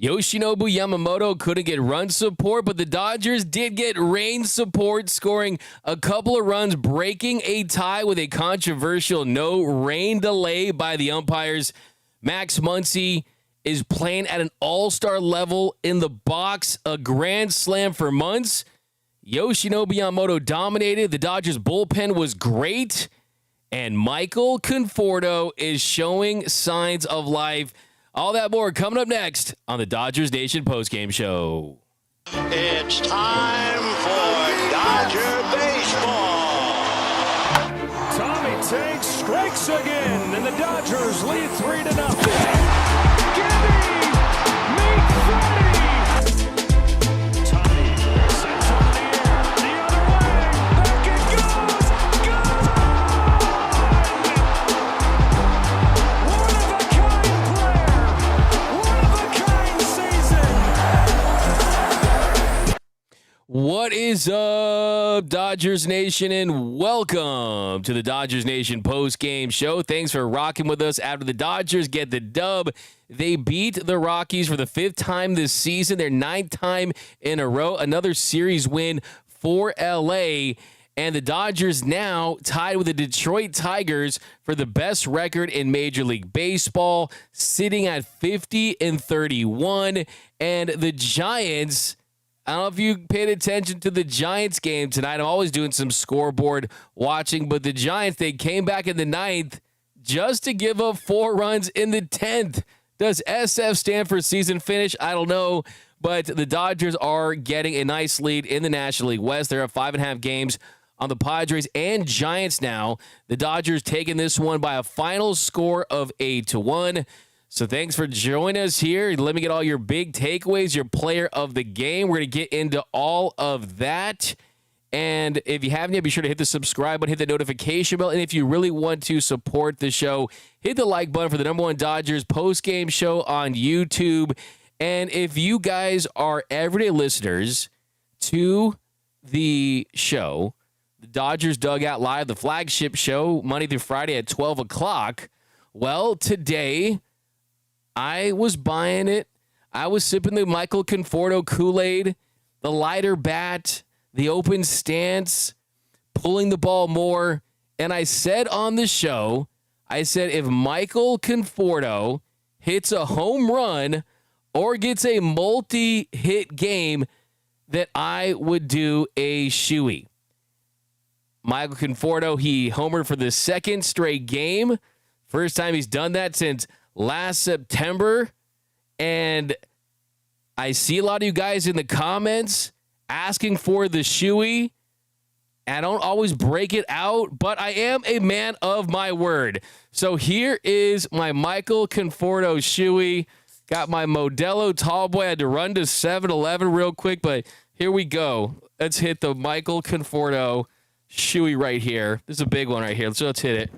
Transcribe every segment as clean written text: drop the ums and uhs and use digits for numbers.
Yoshinobu Yamamoto couldn't get run support, but the Dodgers did get rain support, scoring a couple of runs, breaking a tie with a controversial no rain delay by the umpires. Max Muncy is playing at an all-star level in the box, a grand slam for months. Yoshinobu Yamamoto dominated. The Dodgers bullpen was great. And Michael Conforto is showing signs of life. All that more coming up next on the Dodgers Nation postgame show. It's time for Dodger baseball. Tommy Tank strikes again, and the Dodgers lead 3-0. Gibby! Meet Freddie! Tommy sends on the air, the other way, back it goes! Gone! One-of-a-kind player! One-of-a-kind season! What is up, Dodgers Nation, and welcome to the Dodgers Nation post-game show. Thanks for rocking with us after the Dodgers get the dub. They beat the Rockies for the 5th time this season, their 9th time in a row, another series win for LA. And the Dodgers now tied with the Detroit Tigers for the best record in Major League Baseball, sitting at 50-31. And the Giants, I don't know if you paid attention to the Giants game tonight. I'm always doing some scoreboard watching, but the Giants, they came back in the 9th just to give up 4 runs in the 10th. Does SF stand for season finish? I don't know, but the Dodgers are getting a nice lead in the National League West. They're at 5.5 games on the Padres and Giants now. The Dodgers taking this one by a final score of 8-1. So thanks for joining us here. Let me get all your big takeaways, your player of the game. We're going to get into all of that. And if you haven't yet, be sure to hit the subscribe button, hit the notification bell. And if you really want to support the show, hit the like button for the #1 Dodgers post-game show on YouTube. And if you guys are everyday listeners to the show, the Dodgers Dugout Live, the flagship show, Monday through Friday at 12 o'clock, well, today I was buying it. I was sipping the Michael Conforto Kool-Aid, the lighter bat, the open stance, pulling the ball more. And I said on the show, I said, if Michael Conforto hits a home run or gets a multi-hit game, that I would do a shoey. Michael Conforto, he homered for the 2nd straight game. First time he's done that since last September. And I see a lot of you guys in the comments asking for the shoey. I don't always break it out, but I am a man of my word. So here is my Michael Conforto shoey. Got my Modelo Tallboy. I had to run to 7-Eleven real quick, but here we go. Let's hit the Michael Conforto shoey right here. This is a big one right here. Let's hit it.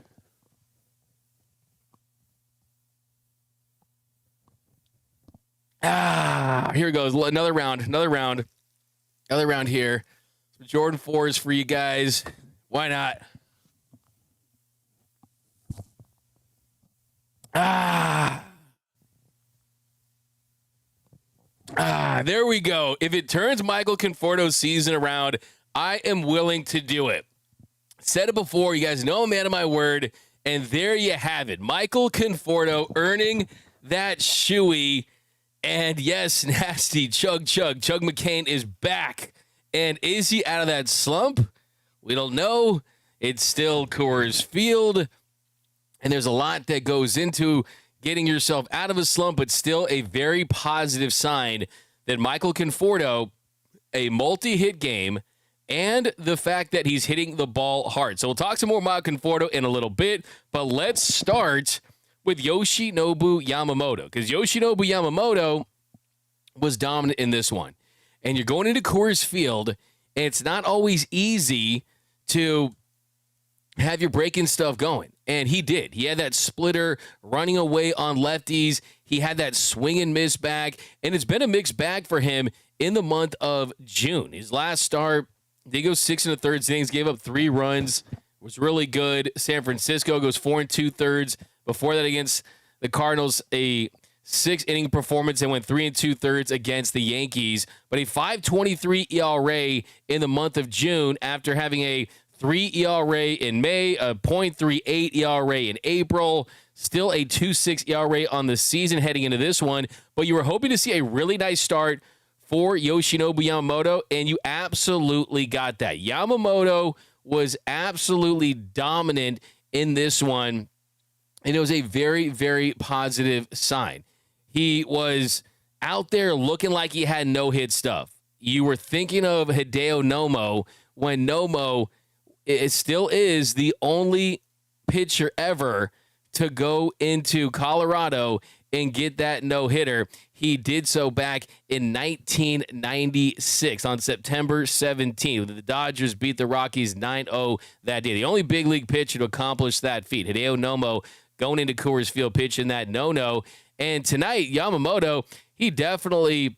Here it goes. Another round here. Some Jordan 4s for you guys. Why not? There we go. If it turns Michael Conforto's season around, I am willing to do it. Said it before. You guys know I'm a man of my word. And there you have it. Michael Conforto earning that shoey. And yes, nasty Chug McKain is back. And is he out of that slump? We don't know. It's still Coors Field. And there's a lot that goes into getting yourself out of a slump, but still a very positive sign that Michael Conforto, a multi-hit game, and the fact that he's hitting the ball hard. So we'll talk some more Michael Conforto in a little bit, but let's start with Yoshinobu Yamamoto, because Yoshinobu Yamamoto was dominant in this one. And you're going into Coors Field, and it's not always easy to have your breaking stuff going. And he did. He had that splitter running away on lefties. He had that swing and miss back, and it's been a mixed bag for him in the month of June. His last start, they go 6 1/3 innings, gave up 3 runs, was really good. San Francisco goes 4 2/3. Before that, against the Cardinals, a 6-inning performance and went 3 2/3 against the Yankees, but a 5.23 ERA in the month of June after having a 3 ERA in May, a .38 ERA in April, still a 2.6 ERA on the season heading into this one. But you were hoping to see a really nice start for Yoshinobu Yamamoto, and you absolutely got that. Yamamoto was absolutely dominant in this one, and it was a very, very positive sign. He was out there looking like he had no-hit stuff. You were thinking of Hideo Nomo when Nomo it still is the only pitcher ever to go into Colorado and get that no-hitter. He did so back in 1996 on September 17th. The Dodgers beat the Rockies 9-0 that day. The only big league pitcher to accomplish that feat. Hideo Nomo going into Coors Field pitching that no-no. And tonight, Yamamoto, he definitely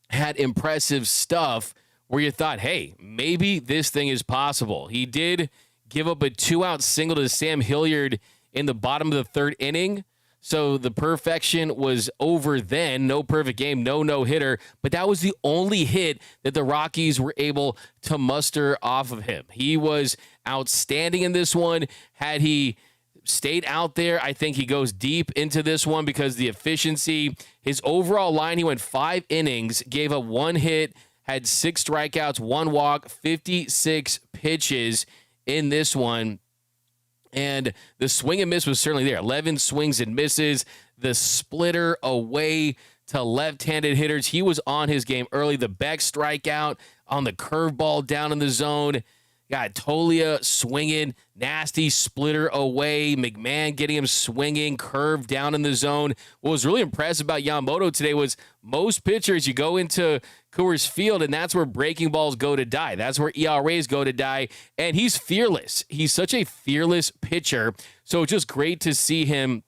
had impressive stuff where you thought, hey, maybe this thing is possible. He did give up a 2-out single to Sam Hilliard in the bottom of the third inning. So the perfection was over then. No perfect game, no-hitter. But that was the only hit that the Rockies were able to muster off of him. He was outstanding in this one. Had he stayed out there, I think he goes deep into this one because the efficiency, his overall line, he went 5 innings, gave up 1 hit, had 6 strikeouts, 1 walk, 56 pitches in this one. And the swing and miss was certainly there. 11 swings and misses. The splitter away to left-handed hitters. He was on his game early. The Beck strikeout on the curveball down in the zone. Got Tolia swinging, nasty splitter away. McMahon getting him swinging, curve down in the zone. What was really impressive about Yamamoto today was most pitchers, you go into Coors Field, and that's where breaking balls go to die. That's where ERAs go to die, and he's fearless. He's such a fearless pitcher, so it's just great to see him,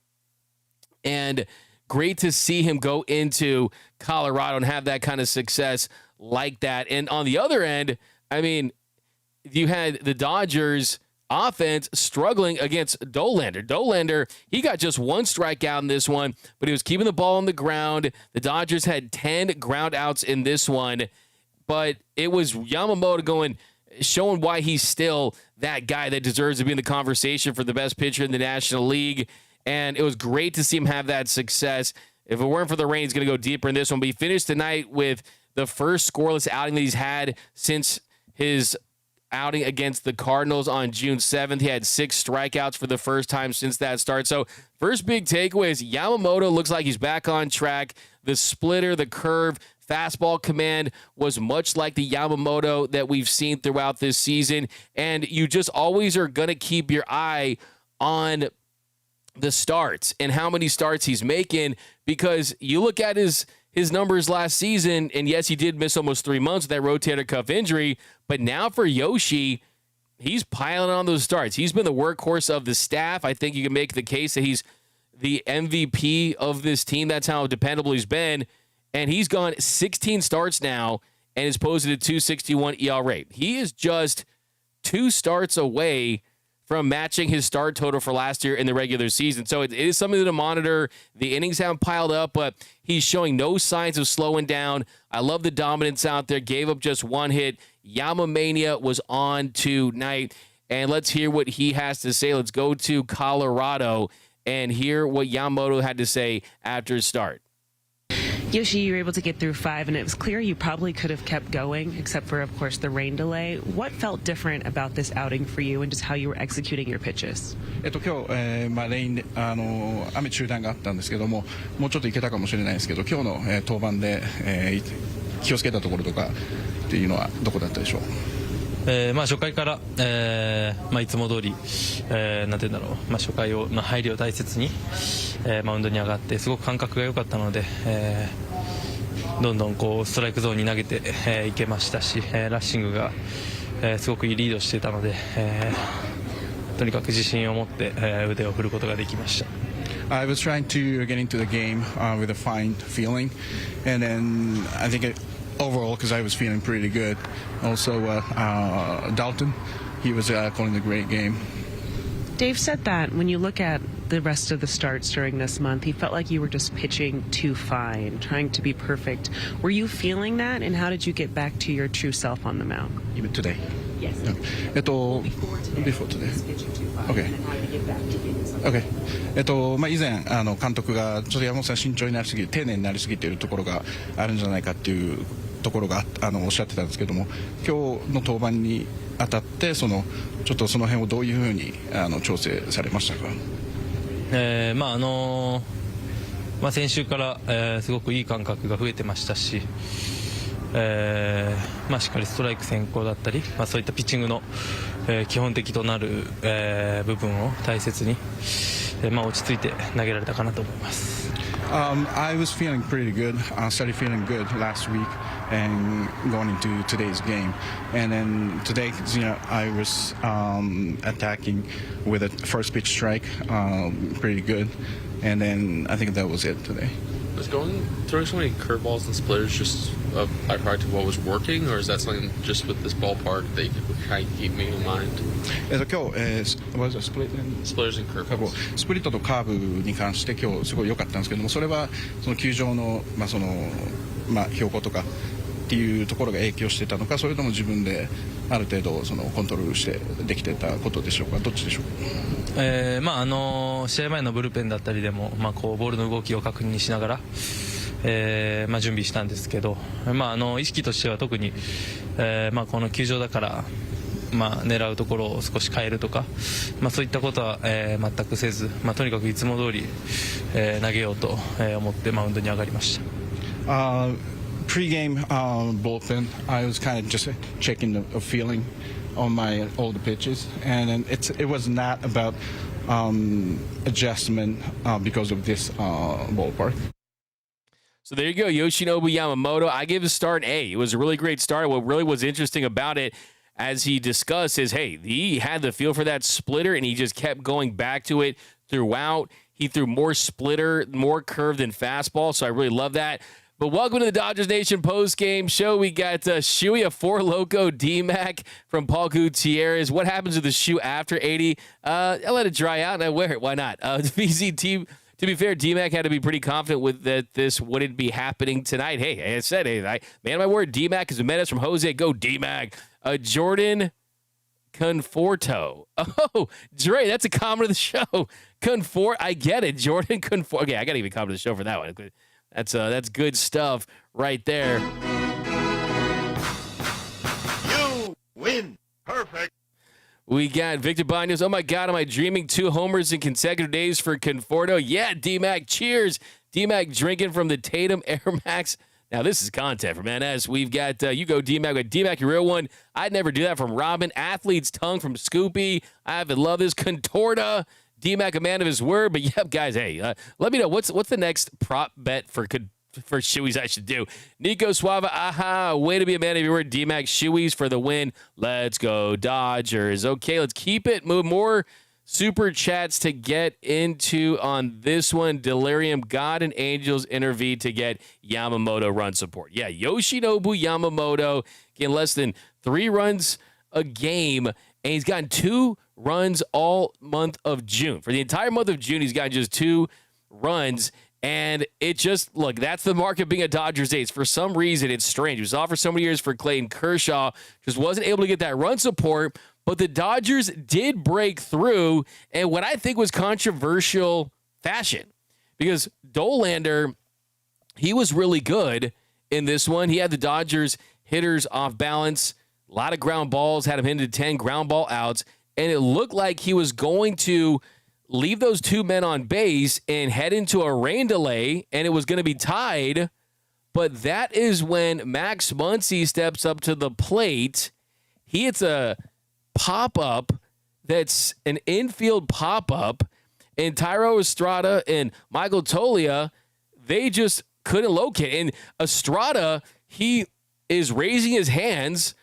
and great to see him go into Colorado and have that kind of success like that. And on the other end, I mean, you had the Dodgers offense struggling against Dollander. Dollander, he got just 1 strikeout in this one, but he was keeping the ball on the ground. The Dodgers had 10 ground outs in this one, but it was Yamamoto showing why he's still that guy that deserves to be in the conversation for the best pitcher in the National League, and it was great to see him have that success. If it weren't for the rain, he's going to go deeper in this one, but he finished tonight with the first scoreless outing that he's had since his outing against the Cardinals on June 7th. He had 6 strikeouts for the first time since that start. So first big takeaway is Yamamoto looks like he's back on track. The splitter, the curve, fastball command was much like the Yamamoto that we've seen throughout this season. And you just always are going to keep your eye on the starts and how many starts he's making, because you look at his numbers last season, and yes, he did miss almost 3 months with that rotator cuff injury, but now for Yoshi, he's piling on those starts. He's been the workhorse of the staff. I think you can make the case that he's the MVP of this team. That's how dependable he's been, and he's gone 16 starts now and is posted a 2.61 ERA. He is just 2 starts away from matching his start total for last year in the regular season. So it is something to monitor. The innings haven't piled up, but he's showing no signs of slowing down. I love the dominance out there. Gave up just 1 hit. Yamamania was on tonight. And let's hear what he has to say. Let's go to Colorado and hear what Yamamoto had to say after his start. Yoshi, you were able to get through 5, and it was clear you probably could have kept going, except for, of course, the rain delay. What felt different about this outing for you and just how you were executing your pitches? 今日、雨中断があったんですけども、もうちょっといけたかもしれないですけど、今日の、登板で、気をつけたところとかっていうのはどこだったでしょう？初回から、いつも通り、なんて言うんだろう、初回の入りを大切に、マウンドに上がってすごく感覚が良かったので、どんどんストライクゾーンに投げて、いけましたし、ラッシングが、すごくいいリードしていたので、とにかく自信を持って、腕を振ることができました。I was trying to get into the game with a fine feeling, and then I think overall, because I was feeling pretty good. Also, Dalton, he was calling a great game. Dave said that when you look at the rest of the starts during this month, he felt like you were just pitching too fine, trying to be perfect. Were you feeling that, and how did you get back to your true self on the mound? Even today. Yes. Before today. Okay. Okay. まあ以前監督がちょっと山本さん慎重になりすぎ丁寧になりすぎているところがあるんじゃないかっていうところがおっしゃってたんですけども、今日の登板にあたってちょっとその辺をどういうふうに調整されましたか？先週から、すごくいい感覚が増えてましたし、しっかりストライク先行だったり、そういったピッチングの、基本的となる、部分を大切に、落ち着いて投げられたかなと思います。I was feeling pretty good. Started feeling good last week and going into today's game. And then today, I was attacking with a first pitch strike, pretty good. And then I think that was it today. Was throwing so many curveballs and splitters just a byproduct of what was working, or is that something just with this ballpark that you could kind of keep me in mind? 今日、was it Splitters and curveballs. スプリットとカーブに関して今日すごい良かったんですけども、それはその球場の標高とかっていうところが影響してたのか、それとも自分である程度コントロールしてできてたことでしょうか？どっちでしょうか？試合前のブルペンだったりでも、ボールの動きを確認しながら、準備したんですけど、意識としては特に、この球場だから、狙うところを少し変えるとか、そういったことは、全くせず、とにかくいつも通り、投げようと、思ってマウンドに上がりました。Pre-game bullpen, I was kind of just checking the feeling on my older pitches, and then it was not about adjustment because of this ballpark. So there you go, Yoshinobu Yamamoto. I give his start an A. It was a really great start. What really was interesting about it, as he discussed, is, hey, he had the feel for that splitter, and he just kept going back to it throughout. He threw more splitter, more curve than fastball, so I really love that. But welcome to the Dodgers Nation post-game show. We got Shoey, a Four Loco D-Mac from Paul Gutierrez. What happens to the shoe after 80? I'll let it dry out and I wear it. Why not? VZ, to be fair, D-Mac had to be pretty confident with that this wouldn't be happening tonight. Hey, I said, man, my word, D-Mac is a menace from Jose. Go D-Mac. Jordan Conforto. Oh, Dre, that's a comment of the show. I get it. Jordan Conforto. Okay, I got to even comment of the show for that one. That's good stuff right there. You win. Perfect. We got Victor Banos. Oh, my God, am I dreaming? 2 homers in consecutive days for Conforto. Yeah, D-Mac, cheers. D-Mac drinking from the Tatum Air Max. Now, this is content from NS. We've got, you go D-Mac. With D-Mac, your real one. I'd never do that from Robin. Athlete's tongue from Scoopy. I haven't loved this. Contorta. D-Mac, a man of his word. But, yep, guys, hey, let me know. What's the next prop bet for shoeys I should do? Nico Suave, aha, way to be a man of your word. D-Mac, shoeys for the win. Let's go, Dodgers. Okay, let's keep it. Move more super chats to get into on this one. Delirium, God and Angels intervene to get Yamamoto run support. Yeah, Yoshinobu Yamamoto getting less than 3 runs a game, and he's gotten 2 runs all month of June. For the entire month of June, he's gotten just 2 runs. And it just, look, that's the mark of being a Dodgers ace. For some reason, it's strange. It was off for so many years for Clayton Kershaw. Just wasn't able to get that run support. But the Dodgers did break through in what I think was controversial fashion. Because Dolander, he was really good in this one. He had the Dodgers hitters off balance. A lot of ground balls, had him into 10 ground ball outs. And it looked like he was going to leave those 2 men on base and head into a rain delay, and it was going to be tied. But that is when Max Muncy steps up to the plate. He hits a pop-up that's an infield pop-up, and Thairo Estrada and Michael Toglia, they just couldn't locate. And Estrada, he is raising his hands,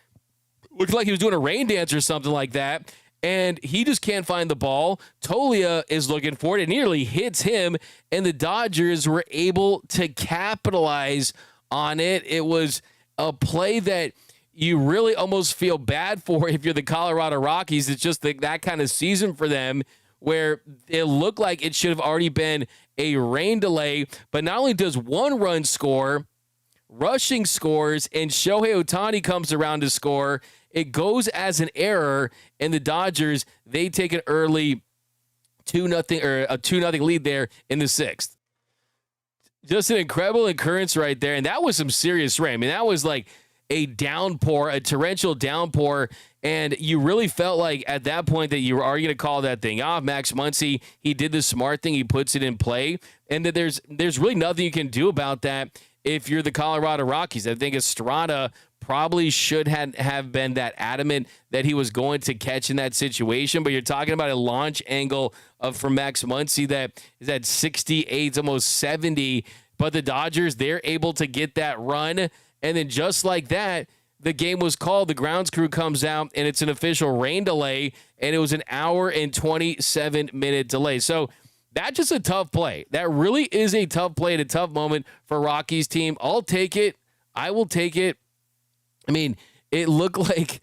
looked like he was doing a rain dance or something like that, and he just can't find the ball. Toglia is looking for it. It nearly hits him, and the Dodgers were able to capitalize on it. It was a play that you really almost feel bad for if you're the Colorado Rockies. It's just that kind of season for them where it looked like it should have already been a rain delay. But not only does one run score, rushing scores, and Shohei Ohtani comes around to score. It goes as an error, and the Dodgers, they take an early 2-0 or a 2-0 lead there in the 6th. Just an incredible occurrence right there, and that was some serious rain. I mean, that was like a downpour, a torrential downpour, and you really felt like at that point that you were already going to call that thing off. Max Muncy, he did the smart thing. He puts it in play, and that there's really nothing you can do about that if you're the Colorado Rockies. I think Estrada probably should have been that adamant that he was going to catch in that situation, but you're talking about a launch angle from Max Muncy that is at 68, almost 70, but the Dodgers, they're able to get that run, and then just like that, the game was called. The grounds crew comes out, and it's an official rain delay, and it was an hour and 27-minute delay. So that's just a tough play. That really is a tough play at a tough moment for Rockies team. I'll take it. I will take it. I mean, it looked like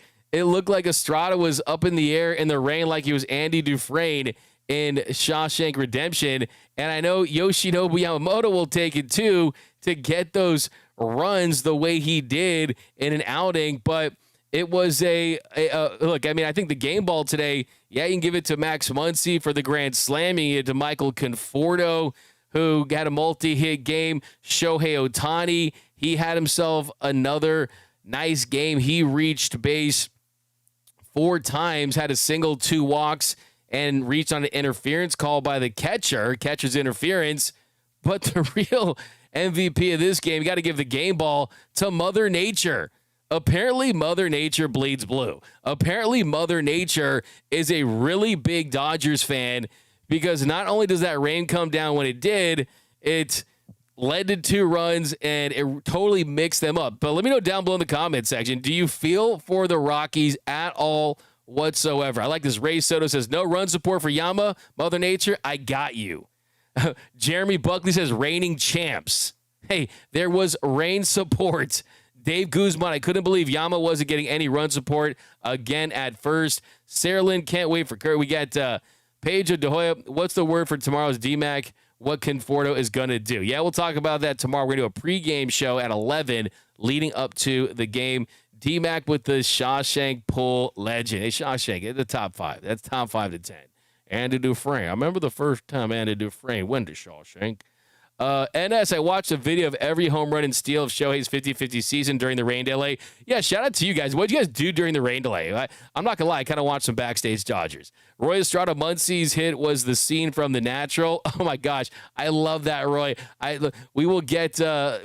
Estrada was up in the air in the rain like he was Andy Dufresne in Shawshank Redemption. And I know Yoshinobu Yamamoto will take it too to get those runs the way he did in an outing. But it was look, I mean, I think the game ball today, yeah, you can give it to Max Muncy for the grand slam. You can give it to Michael Conforto, who got a multi-hit game. Shohei Ohtani, he had himself another nice game. He reached base 4 times, had a single, 2 walks, and reached on an interference call by the catcher's interference. But the real MVP of this game, you got to give the game ball to Mother Nature. Apparently, Mother Nature bleeds blue. Apparently, Mother Nature is a really big Dodgers fan, because not only does that rain come down when it did, it led to 2 runs, and it totally mixed them up. But let me know down below in the comment section, do you feel for the Rockies at all whatsoever? I like this. Ray Soto says, no run support for Mother Nature. I got you. Jeremy Buckley says, reigning champs. Hey, there was rain support. Dave Guzman, I couldn't believe Yama wasn't getting any run support again at first. Sarah Lynn, can't wait for Kurt. We got Pedro De Hoya. What's the word for tomorrow's DMAC? What Conforto is going to do. Yeah, we'll talk about that tomorrow. We're going to do a pregame show at 11 leading up to the game. DMAC with the Shawshank Pull legend. Hey, Shawshank, it's the top 5. That's top 5 to 10. Andy Dufresne. I remember the first time Andy Dufresne went to Shawshank. NS, I watched a video of every home run and steal of Shohei's 50-50 season during the rain delay. Yeah, shout out to you guys. What did you guys do during the rain delay? I'm not going to lie, I kind of watched some backstage Dodgers. Roy Estrada Muncy's hit was the scene from The Natural. Oh my gosh, I love that, Roy. We'll get the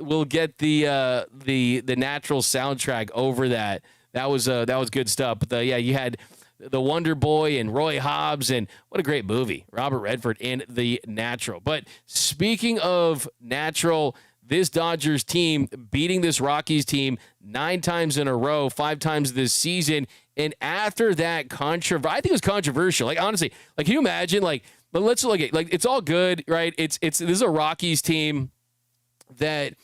Natural soundtrack over that. That was good stuff. But yeah, you had the Wonder Boy and Roy Hobbs, and what a great movie. Robert Redford in The Natural. But speaking of Natural, this Dodgers team beating this Rockies team 9 times in a row, 5 times this season. And after that I think it was controversial. Like, honestly, like, can you imagine? Like, but let's look at, like, it's all good, right? This is a Rockies team that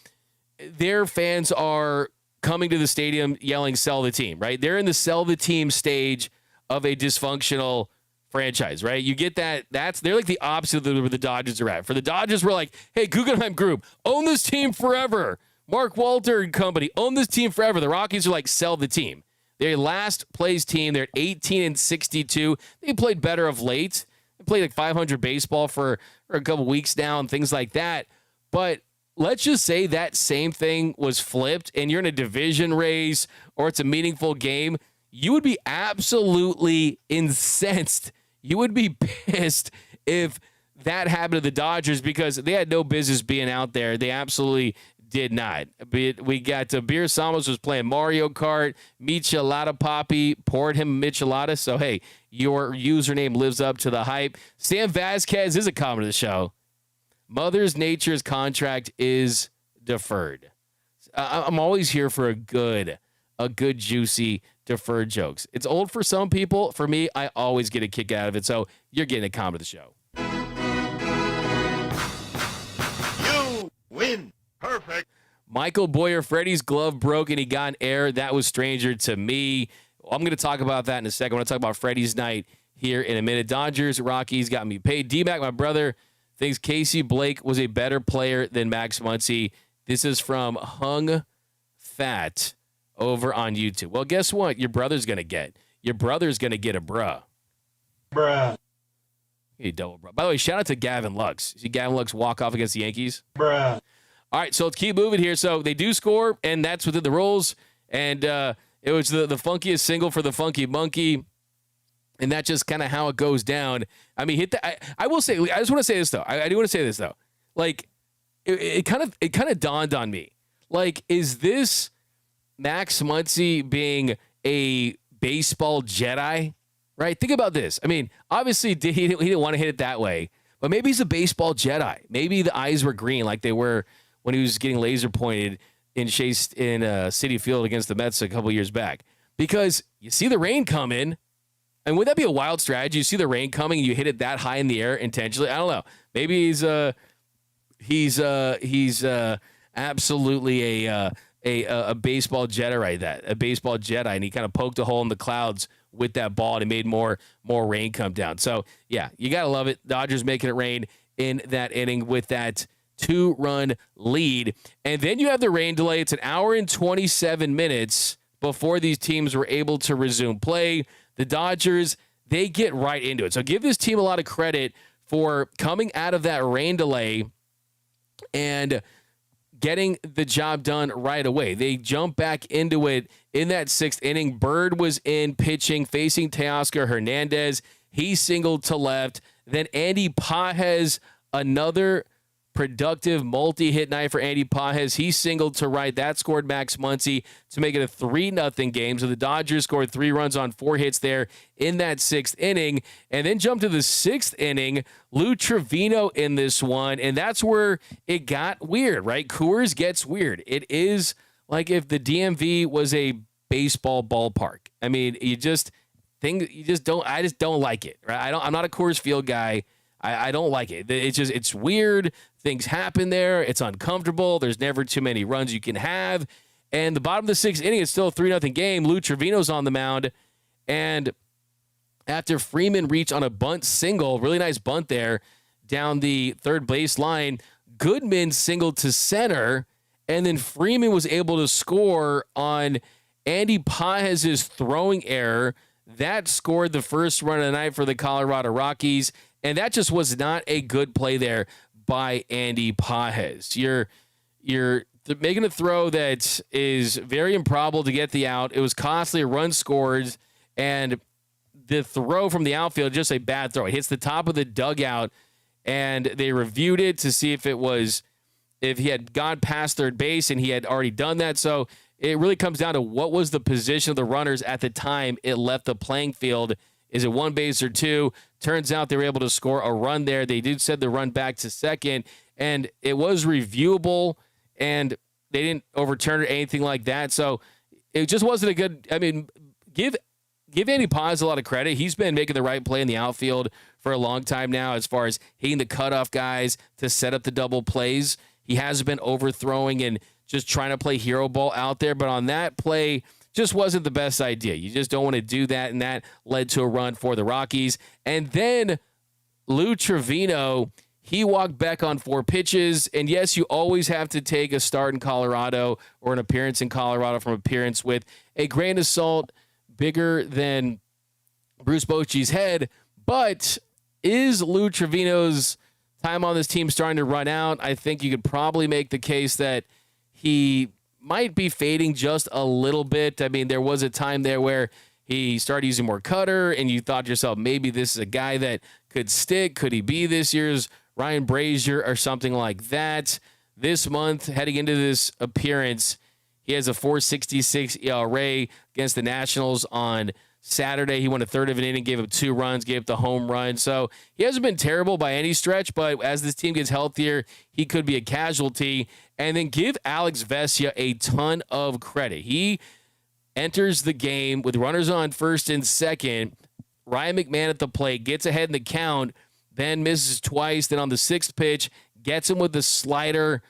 their fans are coming to the stadium yelling, sell the team, right? They're in the sell the team stage of a dysfunctional franchise, right? You get that. They're like the opposite of where the Dodgers are at. For the Dodgers, we're like, hey, Guggenheim Group, own this team forever. Mark Walter and company, own this team forever. The Rockies are like, sell the team. They're last place team. They're at 18-62. They played better of late. They played like 500 baseball for a couple weeks now and things like that. But let's just say that same thing was flipped and you're in a division race or it's a meaningful game. You would be absolutely incensed. You would be pissed if that happened to the Dodgers, because they had no business being out there. They absolutely did not. We got Beer Samos was playing Mario Kart. Michelada Poppy poured him Michelada. So, hey, your username lives up to the hype. Sam Vasquez is a comment of the show. Mother Nature's contract is deferred. I'm always here for a good juicy deferred jokes. It's old for some people. For me, I always get a kick out of it. So you're getting a comment of the show. You win. Perfect. Michael Boyer, Freddie's glove broke and he got an error. That was stranger to me. I'm going to talk about that in a second. I want to talk about Freddie's night. here in a minute. Dodgers, Rockies got me paid. D-Mac, my brother, thinks Casey Blake was a better player than Max Muncy. This is from Hung Fat over on YouTube. Well, guess what? Your brother's going to get. Your brother's going to get a bruh. Bruh. Hey, double bruh. By the way, shout out to Gavin Lux. See Gavin Lux walk off against the Yankees? Bruh. All right, so let's keep moving here. So they do score, and that's within the rules. And it was the funkiest single for the Funky Monkey. And that's just kind of how it goes down. I mean, hit that. I will say, I just want to say this, though. I do want to say this, though. Like, it kind of dawned on me. Like, is this Max Muncy being a baseball Jedi? Right? Think about this. I mean, obviously, he didn't want to hit it that way. But maybe he's a baseball Jedi. Maybe the eyes were green like they were when he was getting laser pointed in Citi Field against the Mets a couple years back. Because you see the rain coming. And would that be a wild strategy? You see the rain coming and you hit it that high in the air intentionally? I don't know. Maybe he's absolutely a baseball Jedi, a baseball Jedi, and he kind of poked a hole in the clouds with that ball and he made more rain come down. So yeah, you gotta love it. Dodgers making it rain in that inning with that 2-run lead, and then you have the rain delay. It's an hour and 27 minutes before these teams were able to resume play. The Dodgers, they get right into it. So give this team a lot of credit for coming out of that rain delay and getting the job done right away. They jump back into it in that 6th inning. Bird was in pitching, facing Teoscar Hernandez. He singled to left. Then Andy Pages, another productive multi-hit night for Andy Pages. He singled to right. That scored Max Muncy to make it a 3-0 game. So the Dodgers scored 3 runs on 4 hits there in that 6th inning. And then jumped to the 6th inning. Lou Trevino in this one. And that's where it got weird, right? Coors gets weird. It is like if the DMV was a baseball ballpark. I mean, I just don't like it, right? I'm not a Coors Field guy. I don't like it. It's weird. Things happen there. It's uncomfortable. There's never too many runs you can have. And the bottom of the 6th inning, it's still a 3-0 game. Lou Trevino's on the mound. And after Freeman reached on a bunt single, really nice bunt there, down the third base line, Goodman singled to center. And then Freeman was able to score on Andy Pages' throwing error. That scored the first run of the night for the Colorado Rockies. And that just was not a good play there by Andy Pages. You're making a throw that is very improbable to get the out. It was costly. A run scored, and the throw from the outfield, just a bad throw. It hits the top of the dugout, and they reviewed it to see if he had gone past third base, and he had already done that. So it really comes down to what was the position of the runners at the time it left the playing field. Is it one base or two? Turns out they were able to score a run there. They did send the run back to second, and it was reviewable, and they didn't overturn it or anything like that. So it just wasn't a good – I mean, give Andy Pages a lot of credit. He's been making the right play in the outfield for a long time now as far as hitting the cutoff guys to set up the double plays. He hasn't been overthrowing and just trying to play hero ball out there. But on that play – just wasn't the best idea. You just don't want to do that, and that led to a run for the Rockies. And then Lou Trevino, he walked back on 4 pitches, and yes, you always have to take a start in Colorado or an appearance in Colorado from appearance with a grain of salt bigger than Bruce Bochy's head, but is Lou Trevino's time on this team starting to run out? I think you could probably make the case that he might be fading just a little bit. I mean, there was a time there where he started using more cutter, and you thought to yourself, maybe this is a guy that could stick. Could he be this year's Ryan Brazier or something like that? This month, heading into this appearance, he has a 4.66 ERA against the Nationals on Saturday. He won a third of an inning, gave up 2 runs, gave up the home run. So he hasn't been terrible by any stretch, but as this team gets healthier, he could be a casualty. And then give Alex Vesia a ton of credit. He enters the game with runners on first and second. Ryan McMahon at the plate, gets ahead in the count, then misses twice. Then on the 6th pitch, gets him with the slider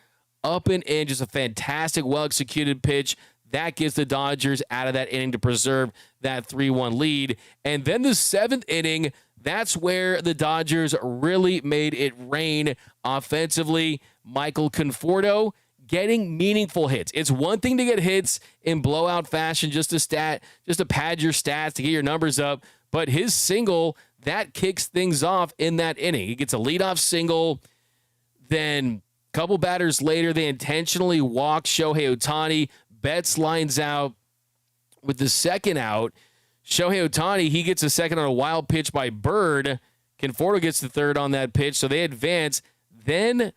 up and in. Just a fantastic, well-executed pitch That gets the Dodgers out of that inning to preserve that 3-1 lead. And then the 7th inning, that's where the Dodgers really made it rain offensively. Michael Conforto getting meaningful hits. It's one thing to get hits in blowout fashion, just to pad your stats, to get your numbers up. But his single, that kicks things off in that inning. He gets a leadoff single. Then a couple batters later, they intentionally walk Shohei Ohtani. Betts lines out with the second out. Shohei Ohtani, he gets a second on a wild pitch by Bird. Conforto gets the third on that pitch, so they advance. Then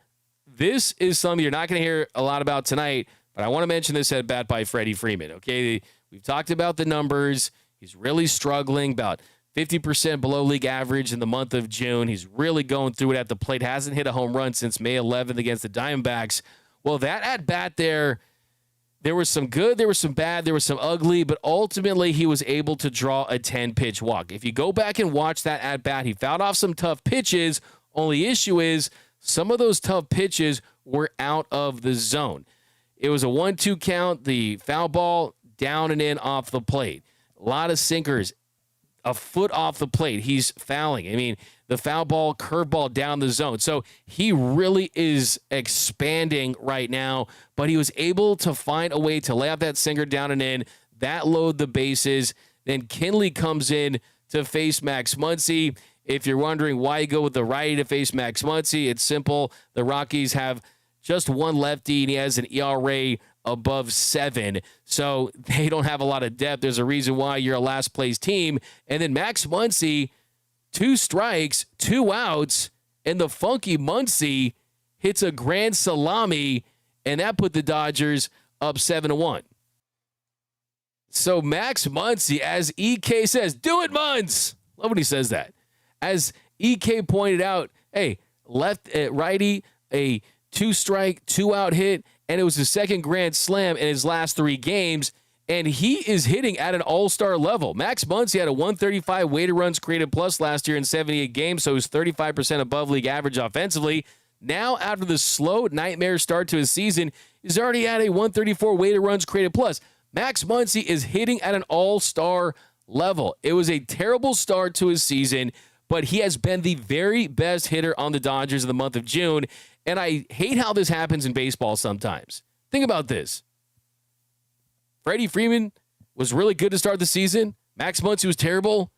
this is something you're not going to hear a lot about tonight, but I want to mention this at bat by Freddie Freeman. Okay, we've talked about the numbers. He's really struggling, about 50% below league average in the month of June. He's really going through it at the plate. Hasn't hit a home run since May 11th against the Diamondbacks. Well, that at bat there was some good, there was some bad, there was some ugly, but ultimately he was able to draw a 10-pitch walk. If you go back and watch that at bat, he fouled off some tough pitches. Only issue is some of those tough pitches were out of the zone. It was a 1-2 count, the foul ball down and in off the plate. A lot of sinkers, a foot off the plate. He's fouling. I mean, the foul ball, curveball down the zone. So he really is expanding right now, but he was able to find a way to lay out that sinker down and in, that load the bases. Then Kinley comes in to face Max Muncy. If you're wondering why you go with the righty to face Max Muncy, it's simple. The Rockies have just one lefty, and he has an ERA above 7. So they don't have a lot of depth. There's a reason why you're a last place team. And then Max Muncy, 2 strikes, 2 outs, and the funky Muncy hits a grand salami, and that put the Dodgers up 7-1. So Max Muncy, as EK says, do it, Muns. Love when he says that. As EK pointed out, hey, righty, a 2-strike, 2-out hit, and it was his second grand slam in his last 3 games, and he is hitting at an all-star level. Max Muncy had a 135 weighted runs created plus last year in 78 games, so he's 35% above league average offensively. Now, after the slow nightmare start to his season, he's already at a 134 weighted runs created plus. Max Muncy is hitting at an all-star level. It was a terrible start to his season, but he has been the very best hitter on the Dodgers in the month of June, and I hate how this happens in baseball sometimes. Think about this. Freddie Freeman was really good to start the season. Max Muncy was terrible.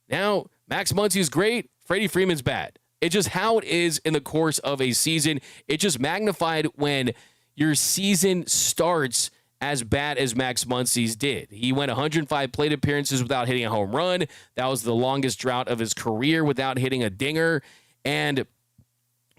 Now, Max Muncy is great. Freddie Freeman's bad. It's just how it is in the course of a season. It just magnified when your season starts as bad as Max Muncy's did. He went 105 plate appearances without hitting a home run. That was the longest drought of his career without hitting a dinger. And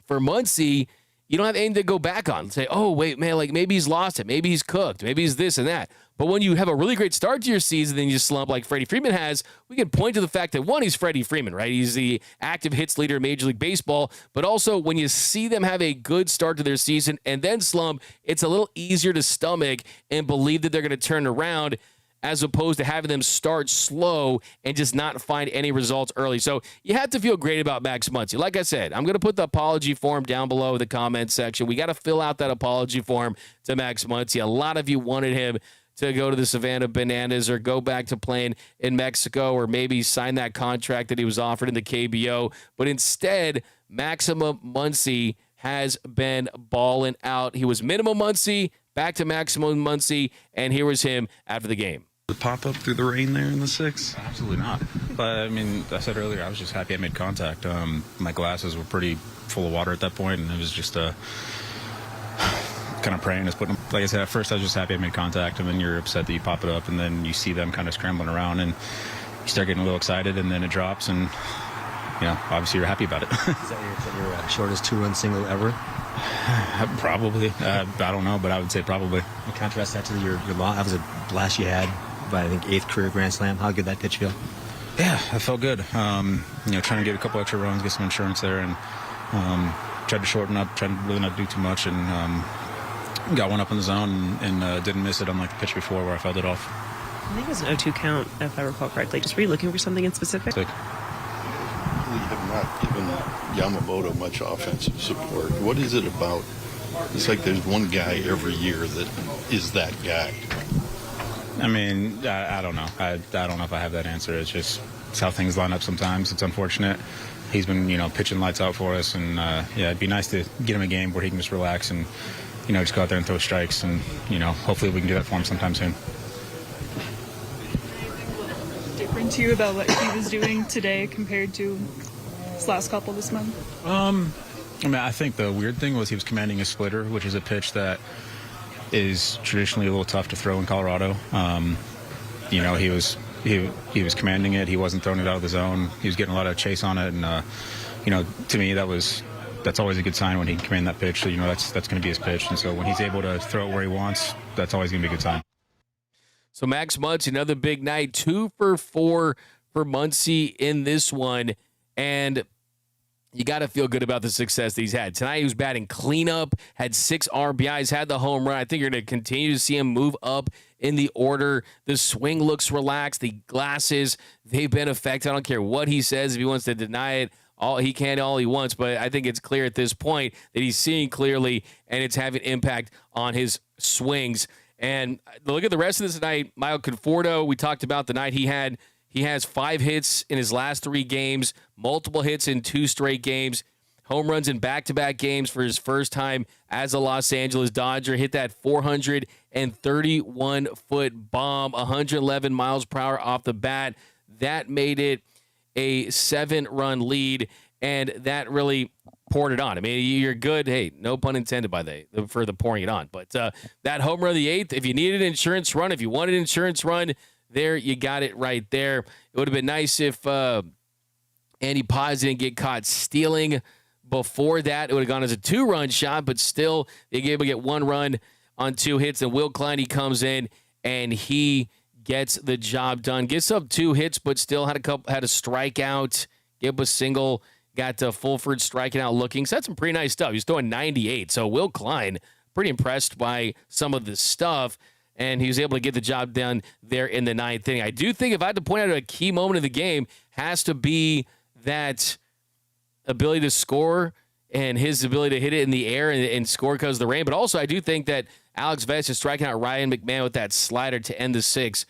for Muncy, you don't have anything to go back on. Say, oh, wait, man, like maybe he's lost it. Maybe he's cooked. Maybe he's this and that. But when you have a really great start to your season, then you slump like Freddie Freeman has, we can point to the fact that, one, he's Freddie Freeman, right? He's the active hits leader in Major League Baseball. But also, when you see them have a good start to their season and then slump, it's a little easier to stomach and believe that they're going to turn around, as opposed to having them start slow and just not find any results early. So you have to feel great about Max Muncy. Like I said, I'm going to put the apology form down below in the comment section. We got to fill out that apology form to Max Muncy. A lot of you wanted him to go to the Savannah Bananas or go back to playing in Mexico or maybe sign that contract that he was offered in the KBO. But instead, Maximum Muncy has been balling out. He was minimum Muncy, back to maximum Muncy, and here was him after the game. The pop up through the rain there in the 6th? Absolutely not. But I mean, I said earlier, I was just happy I made contact. My glasses were pretty full of water at that point, and it was just kind of praying. Just putting them. Like I said, at first I was just happy I made contact, and then you're upset that you pop it up, and then you see them kind of scrambling around, and you start getting a little excited, and then it drops, and obviously you're happy about it. Is that your shortest 2-run single ever? Probably. I don't know, but I would say probably. You contrast that to your long. That was a blast you had by, I think, 8th career Grand Slam. How good that pitch feel? Yeah, I felt good. Trying to get a couple extra runs, get some insurance there, and tried to shorten up, tried to really not do too much, and got one up in the zone and didn't miss it unlike the pitch before where I fouled it off. I think it was an 0-2 count, if I recall correctly. Just were you looking for something in specific? We have not given Yamamoto much offensive support. What is it about? It's like there's one guy every year that is that guy. I mean, I don't know. I don't know if I have that answer. It's how things line up sometimes. It's unfortunate. He's been, pitching lights out for us, and it'd be nice to get him a game where he can just relax and, just go out there and throw strikes, and, hopefully we can do that for him sometime soon. Different to you about what he was doing today compared to his last couple this month? I think the weird thing was he was commanding a splitter, which is a pitch that is traditionally a little tough to throw in Colorado. He was commanding it. He wasn't throwing it out of the zone. He was getting a lot of chase on it, and to me that's always a good sign when he can command that pitch. So that's going to be his pitch, and so when he's able to throw it where he wants, that's always going to be a good sign. So Max Muncy, another big night, 2 for 4 for Muncy in this one, and you got to feel good about the success that he's had. Tonight he was batting cleanup, had 6 RBIs, had the home run. I think you're going to continue to see him move up in the order. The swing looks relaxed. The glasses, they've been effective. I don't care what he says. If he wants to deny it, he can all he wants. But I think it's clear at this point that he's seeing clearly, and it's having impact on his swings. And look at the rest of this night. Conforto, we talked about the night he had. He has 5 hits in his last 3 games, multiple hits in 2 straight games, home runs in back-to-back games for his first time as a Los Angeles Dodger. Hit that 431-foot bomb, 111 miles per hour off the bat. That made it a 7-run lead, and that really poured it on. I mean, you're good. Hey, no pun intended for the pouring it on. But that home run of the 8th, if you needed an insurance run, if you wanted an insurance run, there, you got it right there. It would have been nice if Andy Paz didn't get caught stealing before that. It would have gone as a 2-run shot, but still, they gave him to get 1 run on 2 hits. And Will Klein, he comes in, and he gets the job done. Gets up 2 hits, but still had a strikeout, gave up a single, got Fulford striking out looking. So that's some pretty nice stuff. He's throwing 98. So Will Klein, pretty impressed by some of the stuff. And he was able to get the job done there in the 9th inning. I do think if I had to point out a key moment of the game, has to be that ability to score and his ability to hit it in the air and score because of the rain. But also, I do think that Alex Vest is striking out Ryan McMahon with that slider to end the 6th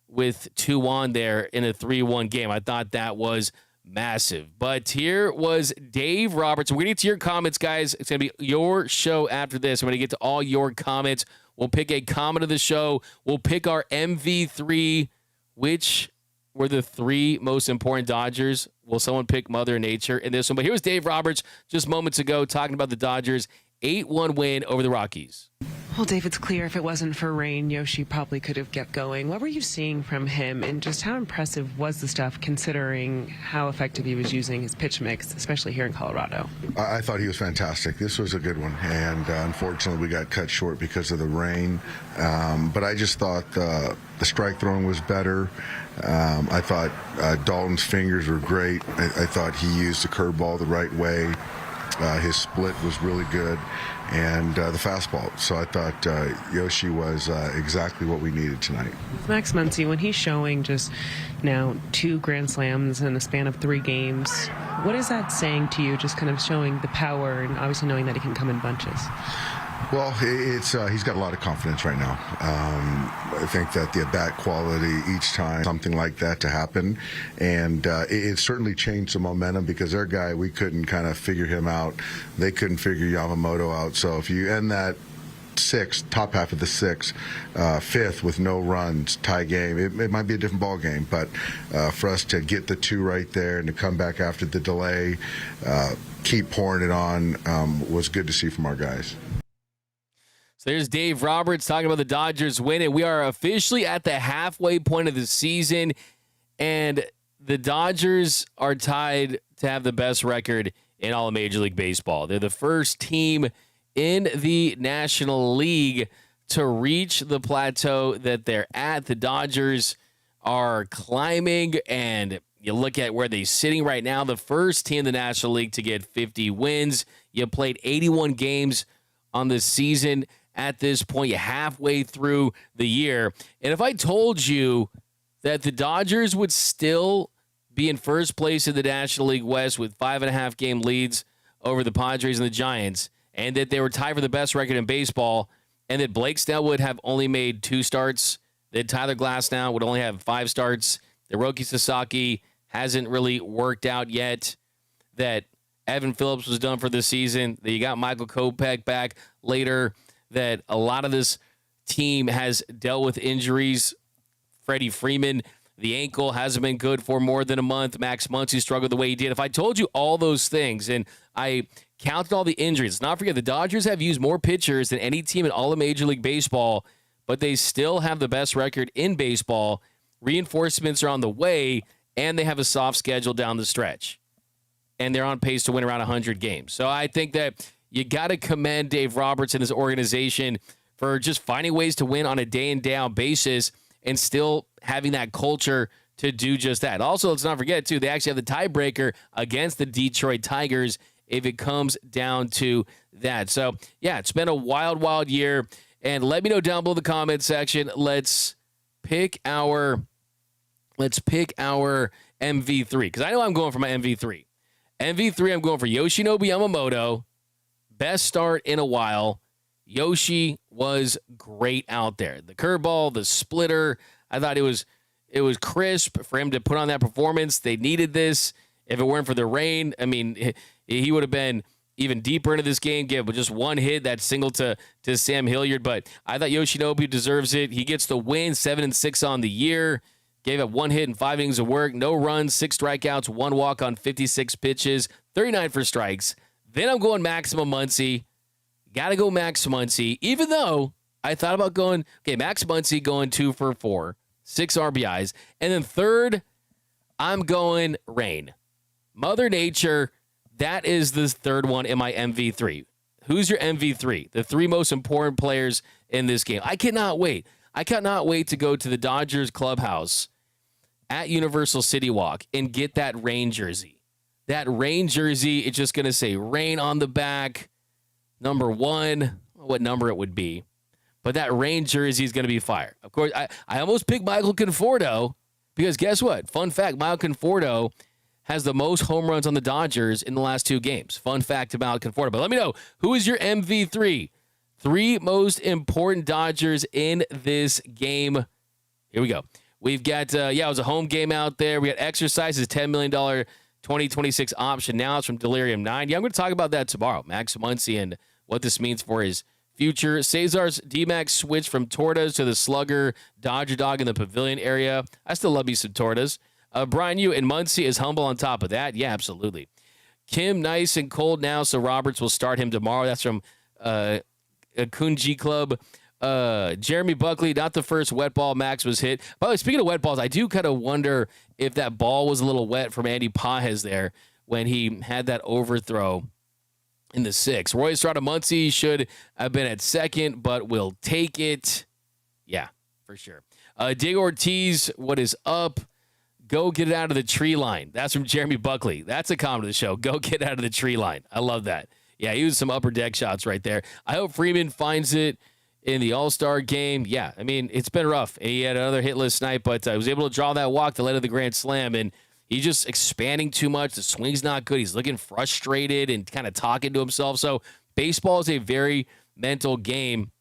with 2 on there in a 3-1 game. I thought that was massive. But here was Dave Roberts. We're going to get to your comments, guys. It's going to be your show after this. I'm going to get to all your comments. We'll pick a comment of the show. We'll pick our MV3. Which were the 3 most important Dodgers? Will someone pick Mother Nature in this one? But here's Dave Roberts just moments ago talking about the Dodgers' 8-1 win over the Rockies. Well, Dave, it's clear if it wasn't for rain, Yoshi probably could have kept going. What were you seeing from him, and just how impressive was the stuff considering how effective he was using his pitch mix, especially here in Colorado? I thought he was fantastic. This was a good one, and unfortunately we got cut short because of the rain. But I just thought the strike throwing was better. I thought Dalton's fingers were great. I thought he used the curveball the right way. His split was really good, and the fastball. So I thought Yoshi was exactly what we needed tonight. Max Muncy, when he's showing just now 2 grand slams in the span of 3 games, what is that saying to you, just kind of showing the power and obviously knowing that he can come in bunches? Well, he's got a lot of confidence right now. I think that the at-bat quality each time, something like that to happen, and it certainly changed the momentum because their guy, we couldn't kind of figure him out. They couldn't figure Yamamoto out. So if you end that 6th, top half of the 6th, 5th with no runs, tie game, it might be a different ball game. But for us to get the 2 right there and to come back after the delay, keep pouring it on, was good to see from our guys. So there's Dave Roberts talking about the Dodgers win, and we are officially at the halfway point of the season, and the Dodgers are tied to have the best record in all of Major League Baseball. They're the first team in the National League to reach the plateau that they're at. The Dodgers are climbing, and you look at where they're sitting right now, the first team in the National League to get 50 wins. You played 81 games on the season. At this point, you're halfway through the year. And if I told you that the Dodgers would still be in first place in the National League West with 5.5 game leads over the Padres and the Giants, and that they were tied for the best record in baseball, and that Blake Snell would have only made 2 starts that Tyler Glasnow would only have 5 starts. The Roki Sasaki hasn't really worked out yet. That Evan Phillips was done for the season. That you got Michael Kopech back later. That a lot of this team has dealt with injuries. Freddie Freeman, the ankle hasn't been good for more than a month. Max Muncy struggled the way he did. If I told you all those things and I counted all the injuries, let's not forget the Dodgers have used more pitchers than any team in all of Major League Baseball, but they still have the best record in baseball. Reinforcements are on the way, and they have a soft schedule down the stretch. And they're on pace to win around 100 games. So I think that you got to commend Dave Roberts and his organization for just finding ways to win on a day-in, day-out basis and still having that culture to do just that. Also, let's not forget, too, they actually have the tiebreaker against the Detroit Tigers if it comes down to that. So, yeah, it's been a wild, wild year. And let me know down below in the comment section. Let's pick our MV3, because I know I'm going for my MV3. MV3, I'm going for Yoshinobu Yamamoto. Best start in a while. Yoshi was great out there. The curveball, the splitter, I thought it was crisp for him to put on that performance. They needed this. If it weren't for the rain, I mean, he would have been even deeper into this game, give just one hit, that single to Sam Hilliard. But I thought Yoshinobu deserves it. He gets the win, 7-6 on the year. Gave up 1 hit and 5 innings of work, no runs, 6 strikeouts, 1 walk on 56 pitches, 39 for strikes. Then I'm going Maximum Muncy. Got to go Max Muncy, even though I thought about going, Max Muncy going 2 for 4, 6 RBIs. And then third, I'm going Rain. Mother Nature, that is the third one in my MV3. Who's your MV3? The 3 most important players in this game. I cannot wait. I cannot wait to go to the Dodgers clubhouse at Universal City Walk and get that Rain jersey. That Rain jersey, it's just going to say Rain on the back. Number 1, what number it would be. But that Rain jersey is going to be fire. Of course, I almost picked Michael Conforto because guess what? Fun fact, Michael Conforto has the most home runs on the Dodgers in the last 2 games. Fun fact about Conforto. But let me know, who is your MV3? 3 most important Dodgers in this game. Here we go. We've got, it was a home game out there. We got Exercise's $10 million 2026 option. Now it's from Delirium 9. Yeah, I'm going to talk about that tomorrow. Max Muncy and what this means for his future. Cesar's D-Max switch from Tortas to the Slugger Dodger Dog in the Pavilion area. I still love me some Tortas. Brian Yu and Muncy is humble on top of that. Yeah, absolutely. Kim, nice and cold now, so Roberts will start him tomorrow. That's from Kunji Club. Jeremy Buckley, not the first wet ball Max was hit. By the way, speaking of wet balls, I do kind of wonder if that ball was a little wet from Andy Pages there when he had that overthrow in the 6th. Roy Estrada Muncy should have been at second, but will take it. Yeah, for sure. Diego Ortiz, what is up? Go get it out of the tree line. That's from Jeremy Buckley. That's a comment of the show. Go get it out of the tree line. I love that. Yeah, he used some upper deck shots right there. I hope Freeman finds it in the All-Star game. Yeah, I mean, it's been rough. He had another hitless night, but I was able to draw that walk that led to the grand slam, and he's just expanding too much. The swing's not good. He's looking frustrated and kind of talking to himself. So baseball is a very mental game.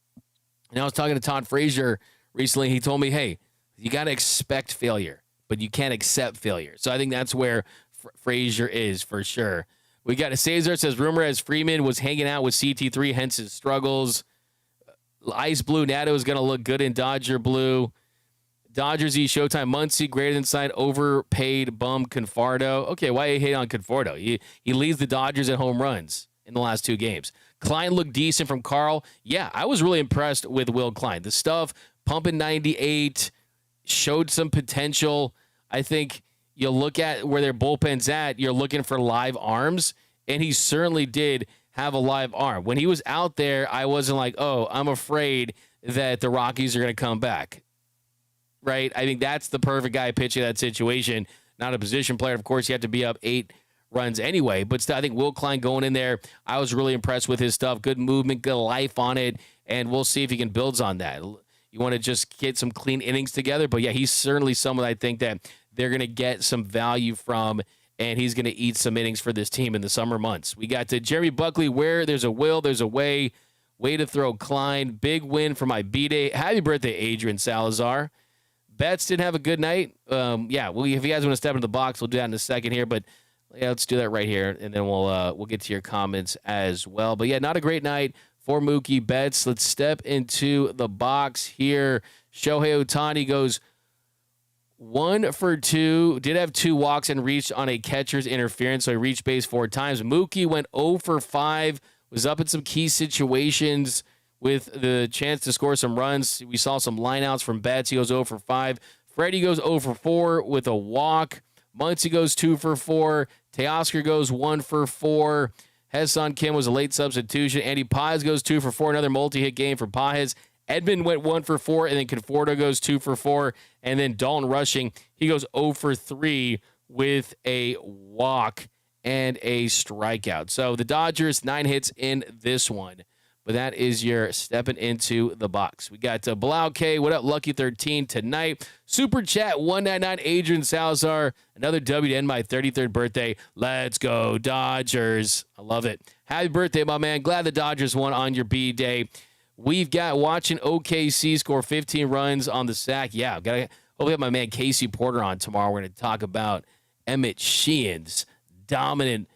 And I was talking to Todd Frazier recently. He told me, hey, you got to expect failure, but you can't accept failure. So I think that's where Frazier is for sure. We got a Cesar says, rumor as Freeman was hanging out with CT3, hence his struggles. Ice Blue Nato is going to look good in Dodger Blue. Dodgers E Showtime Muncy, greater than side, overpaid bum Conforto. Okay, why you hate on Conforto? He leads the Dodgers at home runs in the last 2 games. Klein looked decent from Carl. Yeah, I was really impressed with Will Klein. The stuff, pumping 98, showed some potential. I think you look at where their bullpen's at, you're looking for live arms, and he certainly did have a live arm. When he was out there, I wasn't like, oh, I'm afraid that the Rockies are going to come back. Right? I think that's the perfect guy pitching that situation. Not a position player. Of course, you have to be up 8 runs anyway. But still, I think Will Klein going in there, I was really impressed with his stuff. Good movement, good life on it, and we'll see if he can build on that. You want to just get some clean innings together. But, yeah, he's certainly someone I think that they're going to get some value from, and he's going to eat some innings for this team in the summer months. We got to Jeremy Buckley, where there's a will, there's a way. Way to throw Klein. Big win for my B-Day. Happy birthday, Adrian Salazar. Betts didn't have a good night. If you guys want to step into the box, we'll do that in a second here. But yeah, let's do that right here, and then we'll get to your comments as well. But yeah, not a great night for Mookie Betts. Let's step into the box here. Shohei Ohtani goes 1 for 2. Did have 2 walks and reached on a catcher's interference, so he reached base 4 times. Mookie went 0 for 5. Was up in some key situations with the chance to score some runs. We saw some lineouts from Betts. He goes 0 for 5. Freddie goes 0 for 4 with a walk. Muncy goes 2 for 4. Teoscar goes 1 for 4. Hesson Kim was a late substitution. Andy Paz goes 2 for 4. Another multi-hit game for Paz. Edmund went 1 for 4, and then Conforto goes 2 for 4. And then Dalton Rushing, he goes 0 for 3 with a walk and a strikeout. So the Dodgers, 9 hits in this one. But that is your stepping into the box. We got Blau K. What up, Lucky 13 tonight? Super Chat 199, Adrian Salazar. Another W to end my 33rd birthday. Let's go, Dodgers. I love it. Happy birthday, my man. Glad the Dodgers won on your B-Day. We've got watching OKC score 15 runs on the sack. Yeah, hope we have my man Casey Porter on tomorrow. We're going to talk about Emmet Sheehan's dominant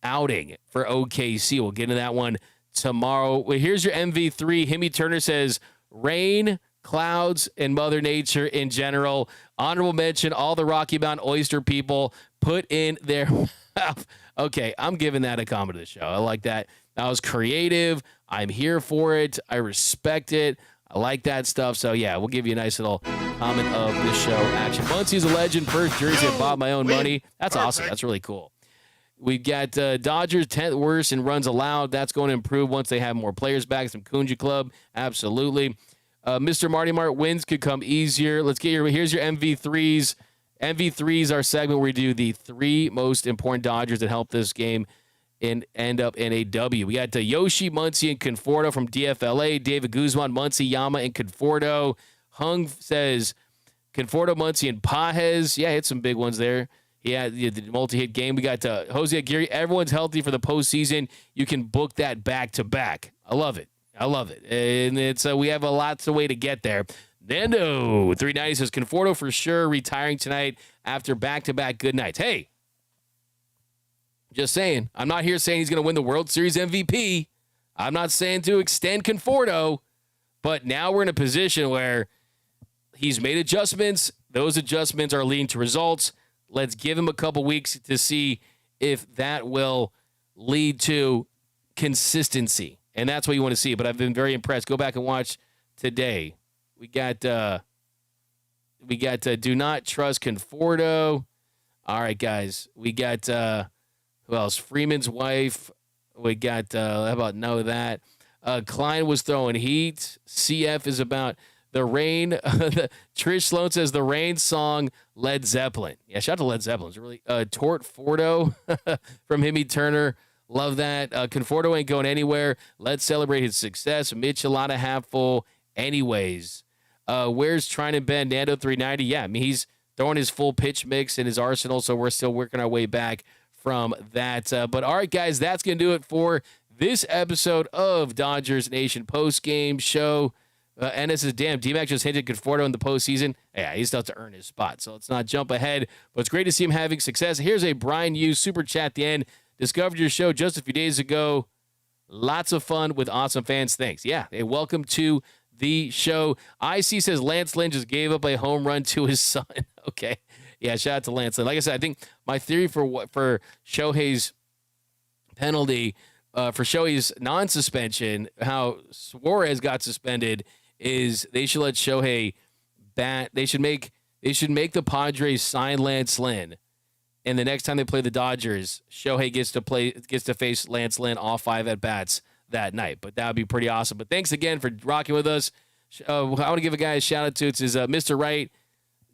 outing for OKC. We'll get into that one tomorrow. Well, here's your MV3. Himmy Turner says, rain, clouds, and Mother Nature in general. Honorable mention, all the Rocky Mountain oyster people put in their mouth. Okay, I'm giving that a comment of the show. I like that. That was creative. I'm here for it. I respect it. I like that stuff. So, yeah, we'll give you a nice little comment of the show action. Muncy's a legend. First jersey I bought my own money. That's awesome. That's really cool. We've got Dodgers 10th worst in runs allowed. That's going to improve once they have more players back. Some Kunja Club, absolutely. Mr. Marty Mart, wins could come easier. Here's your MV3s. MV3s are segment where we do the 3 most important Dodgers that help this game and end up in a W. We got Yoshi, Muncy, and Conforto from DFLA. David Guzman, Muncy, Yama, and Conforto. Hung says Conforto, Muncy, and Pajes. Yeah, hit some big ones there. He had the multi-hit game. We got Jose Aguirre. Everyone's healthy for the postseason. You can book that back-to-back. I love it. And it's we have a lots of way to get there. Nando 390 says Conforto for sure retiring tonight after back-to-back good nights. Hey, just saying. I'm not here saying he's going to win the World Series MVP. I'm not saying to extend Conforto, but now we're in a position where he's made adjustments. Those adjustments are leading to results. Let's give him a couple weeks to see if that will lead to consistency. And that's what you want to see. But I've been very impressed. Go back and watch today. We got Do Not Trust Conforto. All right, guys. We got who else? Freeman's wife. We got how about Know That? Klein was throwing heat. CF is about the rain. Trish Sloan says the rain song Led Zeppelin. Yeah, shout out to Led Zeppelin. It's really Tort Fordo from Himmy Turner. Love that. Conforto ain't going anywhere. Let's celebrate his success. Michelada half full. Anyways, where's trying to bend Nando 390? Yeah, I mean he's throwing his full pitch mix in his arsenal, so we're still working our way back from that. But all right, guys, that's gonna do it for this episode of Dodgers Nation post game show. Ennis says, damn, D-Mac just hinted Conforto in the postseason. Yeah, he still has to earn his spot, so let's not jump ahead. But it's great to see him having success. Here's a Brian Hughes super chat at the end. Discovered your show just a few days ago. Lots of fun with awesome fans. Thanks. Yeah, hey, welcome to the show. IC says Lance Lynn just gave up a home run to his son. Okay. Yeah, shout out to Lance Lynn. Like I said, I think my theory for Shohei's penalty, for Shohei's non-suspension, how Suarez got suspended, is they should let Shohei bat. They should make the Padres sign Lance Lynn, and the next time they play the Dodgers, Shohei gets to face Lance Lynn all 5 at bats that night. But that would be pretty awesome. But thanks again for rocking with us. I want to give a guy a shout out to. It's Mr. Wright.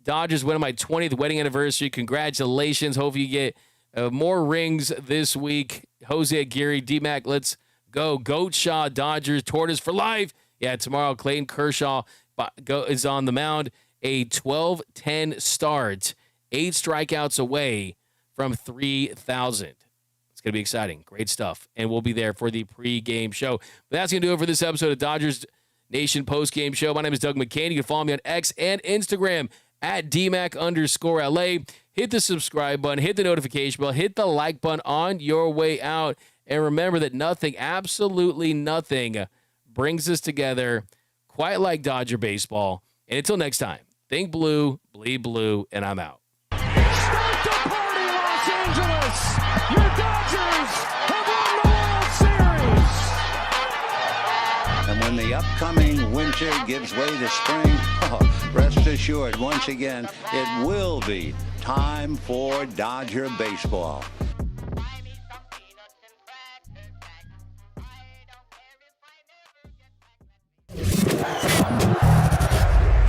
Dodgers went on my 20th wedding anniversary. Congratulations. Hope you get more rings this week. Jose Aguirre, D-Mac, let's go. Goat Shaw, Dodgers, Tortoise for life. Yeah, tomorrow Clayton Kershaw is on the mound. A 12-10 start, 8 strikeouts away from 3,000. It's going to be exciting. Great stuff. And we'll be there for the pregame show. But that's going to do it for this episode of Dodgers Nation postgame show. My name is Doug McKain. You can follow me on X and Instagram at DMAC_LA. Hit the subscribe button, hit the notification bell, hit the like button on your way out. And remember that nothing, absolutely nothing, brings us together quite like Dodger baseball. And until next time, think blue, bleed blue, and I'm out. Start the party, Los Angeles! Your Dodgers have won the World Series! And when the upcoming winter gives way to spring, rest assured, once again, it will be time for Dodger baseball.